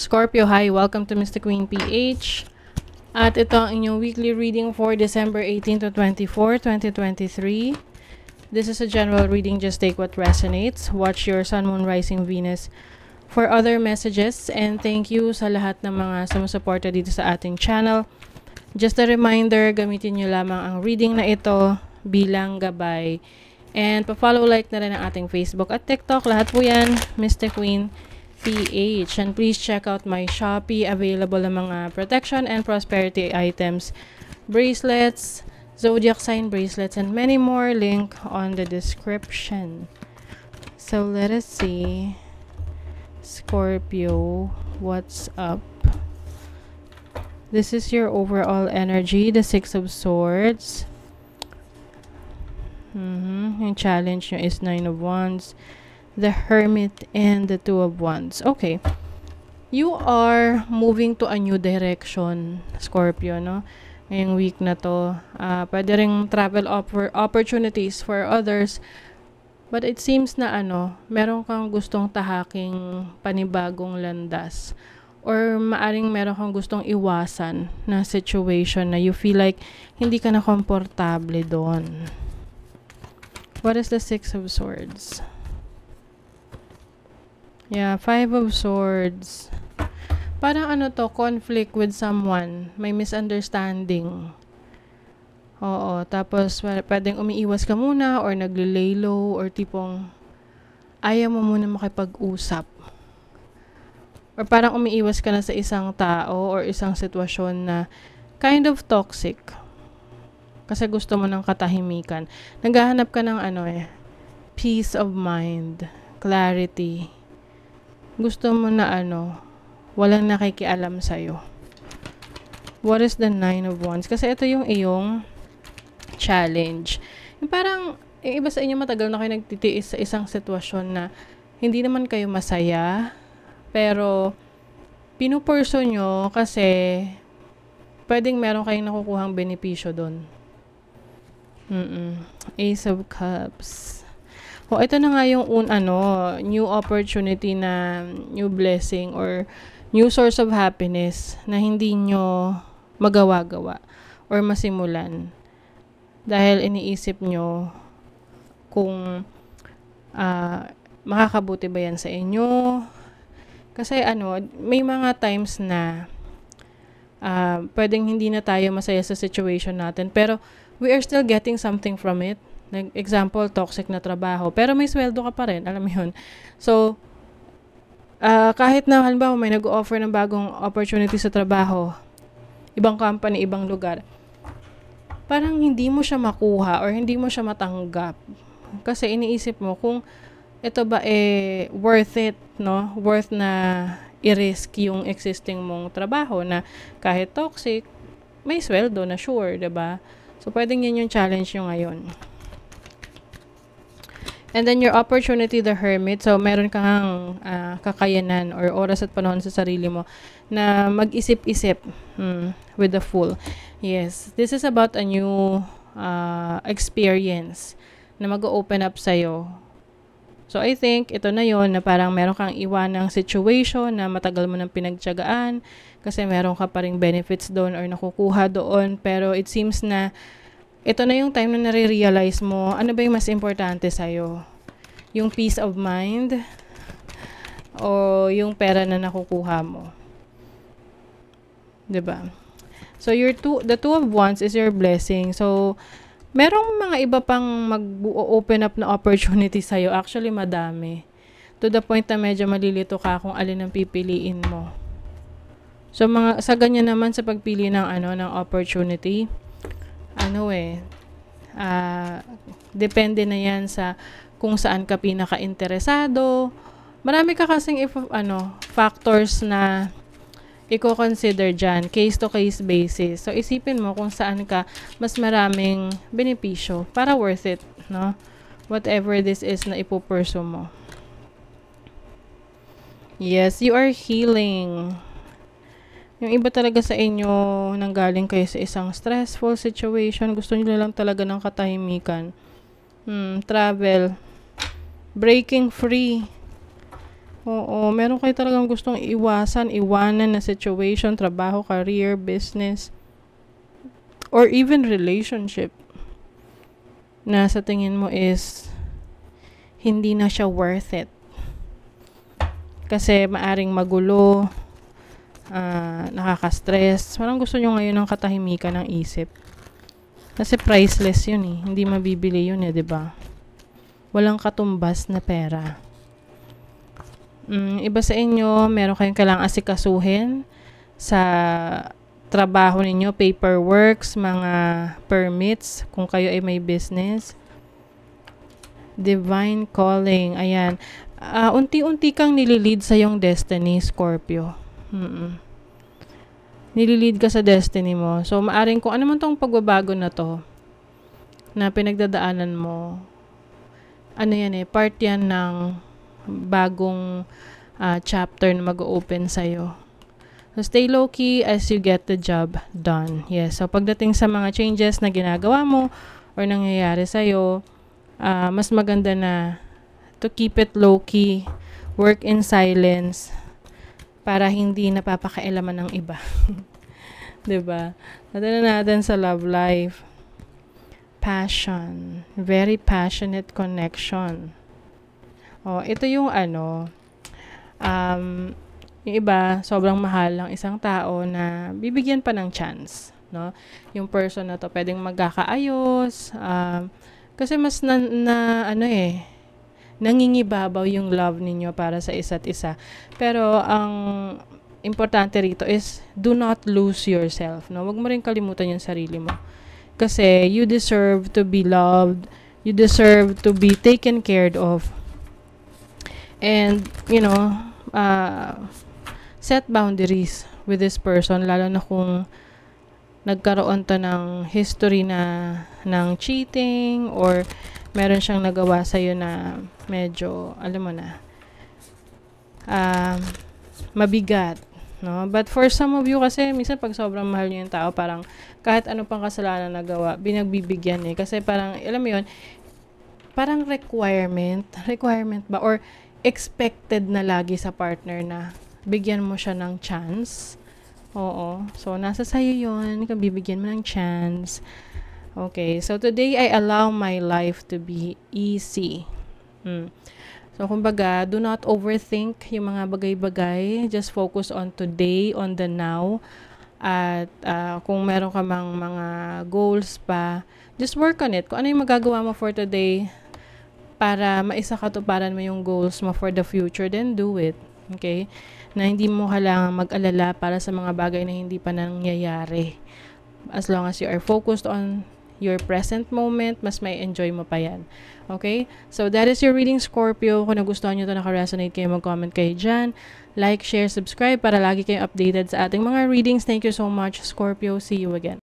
Scorpio, hi! Welcome to Mystic Queen PH. At ito ang inyong weekly reading for December 18 to 24, 2023. This is a general reading. Just take what resonates. Watch your Sun, Moon, Rising, Venus for other messages. And thank you sa lahat ng mga sumusuporta dito sa ating channel. Just a reminder, gamitin nyo lamang ang reading na ito bilang gabay. And pa-follow, like na rin ang ating Facebook at TikTok. Lahat po yan, Mystic Queen PH. And please check out my Shopee. Available ang mga protection and prosperity items, bracelets, zodiac sign bracelets, and many more. Link on the description. So let us see. Scorpio, what's up? This is your overall energy. The Six of Swords. Yung challenge nyo is 9 of Wands, the Hermit, and the 2 of Wands. Okay. You are moving to a new direction, Scorpio, no? Ngayong week na to. Pwede ring travel opportunities for others. But it seems na meron kang gustong tahaking panibagong landas. Or maaring meron kang gustong iwasan na situation na you feel like hindi ka na komportable doon. What is the Six of Swords? Yeah, Five of Swords. Parang conflict with someone. May misunderstanding. Oo, tapos pwedeng umiiwas ka muna or nagle-lay low or tipong ayaw mo muna makipag-usap. Or parang umiiwas ka na sa isang tao or isang sitwasyon na kind of toxic. Kasi gusto mo ng katahimikan. Naghahanap ka ng peace of mind, clarity. Gusto mo na walang nakikialam sa'yo. What is the Nine of Wands? Kasi ito yung iyong challenge. Yung parang, iba sa inyo matagal na kayo nagtitiis sa isang sitwasyon na hindi naman kayo masaya, pero pinupurso nyo kasi pwedeng meron kayong nakukuhang benepisyo doon. Ace of Cups. Ito na nga yung new opportunity na new blessing or new source of happiness na hindi nyo magawa-gawa or masimulan. Dahil iniisip nyo kung makakabuti ba yan sa inyo. Kasi may mga times na pwedeng hindi na tayo masaya sa situation natin, pero we are still getting something from it. Like, example, toxic na trabaho. Pero may sweldo ka pa rin. Alam mo yun. So, kahit na halimbawa may nag-offer ng bagong opportunity sa trabaho, ibang company, ibang lugar, parang hindi mo siya makuha or hindi mo siya matanggap. Kasi iniisip mo kung ito ba worth it, no? Worth na i-risk yung existing mong trabaho na kahit toxic, may sweldo na sure, diba? So, pwedeng yan yung challenge nyo ngayon. And then, your opportunity, the Hermit. So, meron kang kakayanan or oras at panahon sa sarili mo na mag-isip-isip with the Fool. Yes, this is about a new experience na mag-open up sa'yo. So, I think, ito na yon na parang meron kang iwanang situation na matagal mo nang pinagtiyagaan kasi meron ka pa ring benefits doon or nakukuha doon. Pero it seems na ito na yung time na nare-realize mo ano ba yung mas importante sa'yo. Yung peace of mind o yung pera na nakukuha mo. Diba? So, the Two of Wands is your blessing. So, merong mga iba pang mag-open up na opportunity sa'yo. Actually, madami. To the point na medyo malilito ka kung alin ang pipiliin mo. So, sa ganyan naman sa pagpili ng ng opportunity, depende na yan sa kung saan ka pinaka-interesado. Marami ka kasing factors na i-consider dyan, case-to-case basis. So, isipin mo kung saan ka mas maraming benepisyo para worth it, no? Whatever this is na ipupurso mo. Yes, you are healing. Yung iba talaga sa inyo, nanggaling kayo sa isang stressful situation, gusto nyo lang talaga ng katahimikan. Travel. Breaking free. Oo, meron kayo talagang gustong iwanan na situation, trabaho, career, business, or even relationship na sa tingin mo is hindi na siya worth it. Kasi maaring magulo, nakaka-stress. Parang gusto nyo ngayon ng katahimikan ng isip. Kasi priceless yun eh. Hindi mabibili yun eh, 'di ba? Walang katumbas na pera. Iba sa inyo, meron kayong kailangang asikasuhin sa trabaho ninyo, paperworks, mga permits, kung kayo ay may business. Divine calling, ayan. Unti-unti kang nililid sa yung destiny, Scorpio. Nililid ka sa destiny mo. So, maaring kung ano man tong pagbabago na to, na pinagdadaanan mo, ano yan eh, part yan ng bagong chapter na mag-open sa'yo. So, stay low-key as you get the job done. Yes. So, pagdating sa mga changes na ginagawa mo or nangyayari sa'yo, mas maganda na to keep it low-key, work in silence, para hindi napapakailaman ng iba. Diba? Natin na natin sa love life. Passion. Very passionate connection. Ito yung yung iba, sobrang mahal ng isang tao na bibigyan pa ng chance, no? Yung person na to pwedeng magkakaayos, kasi mas nangingibabaw yung love ninyo para sa isa't isa. Pero ang importante rito is do not lose yourself, no? Huwag mo rin kalimutan yung sarili mo. Kasi you deserve to be loved, you deserve to be taken care of. And, set boundaries with this person, lalo na kung nagkaroon to ng history ng cheating or meron siyang nagawa sa'yo na medyo, alam mo na, mabigat, no? But for some of you kasi, minsan pag sobrang mahal niyo yung tao, parang kahit ano pang kasalanan nagawa, binagbibigyan eh. Kasi parang, alam mo yun, parang requirement ba? Or expected na lagi sa partner na bigyan mo siya ng chance. Oo. So, nasa sayo yun. Kung bibigyan mo ng chance. Okay. So, today, I allow my life to be easy. So, kumbaga, do not overthink yung mga bagay-bagay. Just focus on today, on the now. At kung meron ka mang mga goals pa, just work on it. Kung ano yung magagawa mo for today, para maisakatuparan mo yung goals mo for the future, then do it. Okay? Na hindi mo kailangang mag-alala para sa mga bagay na hindi pa nangyayari. As long as you are focused on your present moment, mas may enjoy mo pa yan. Okay? So, that is your reading, Scorpio. Kung nagustuhan nyo ito, naka-resonate kayo, mag-comment kayo dyan. Like, share, subscribe para lagi kayong updated sa ating mga readings. Thank you so much, Scorpio. See you again.